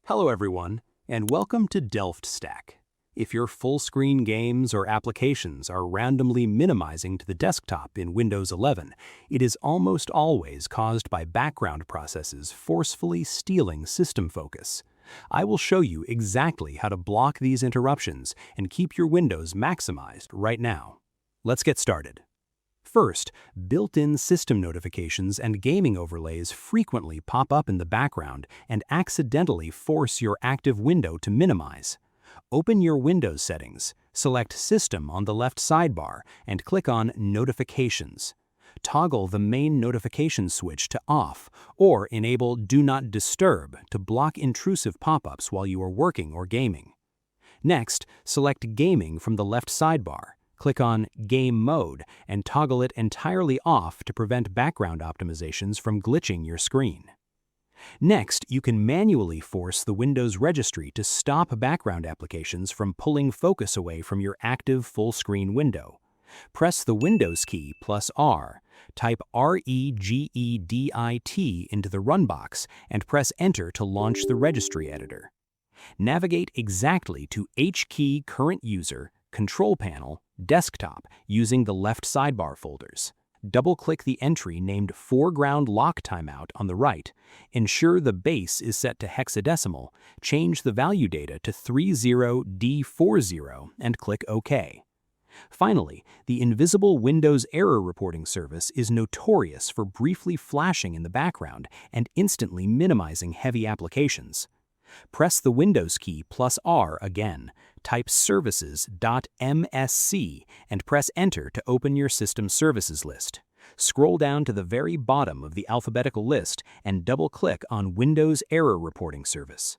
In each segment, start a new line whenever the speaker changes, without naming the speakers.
Hello everyone, and welcome to DelftStack. If your full-screen games or applications are randomly minimizing to the desktop in Windows 11, it is almost always caused by background processes forcefully stealing system focus. I will show you exactly how to block these interruptions and keep your windows maximized right now. Let's get started. First, built-in system notifications and gaming overlays frequently pop up in the background and accidentally force your active window to minimize. Open your Windows settings, select System on the left sidebar, and click on Notifications. Toggle the main notification switch to off or enable Do Not Disturb to block intrusive pop-ups while you are working or gaming. Next, select Gaming from the left sidebar. Click on Game Mode and toggle it entirely off to prevent background optimizations from glitching your screen. Next, you can manually force the Windows Registry to stop background applications from pulling focus away from your active full-screen window. Press the Windows key plus R, type regedit into the Run box, and press Enter to launch the Registry Editor. Navigate exactly to HKey Current User, Control Panel, Desktop using the left sidebar folders. Double-click the entry named FORGROUND LOCK TIMEOUT on the right. Ensure the base is set to hexadecimal. Change the value data to 30D40 and click OK. Finally, the invisible Windows Error Reporting service is notorious for briefly flashing in the background and instantly minimizing heavy applications. Press the Windows key plus R again, type services.msc, and press Enter to open your system services list. Scroll down to the very bottom of the alphabetical list and double-click on Windows Error Reporting Service.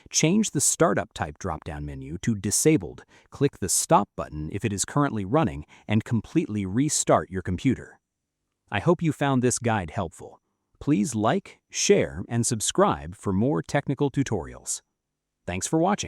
Change the Startup Type drop-down menu to Disabled, click the Stop button if it is currently running, and completely restart your computer. I hope you found this guide helpful. Please like, share, and subscribe for more technical tutorials. Thanks for watching.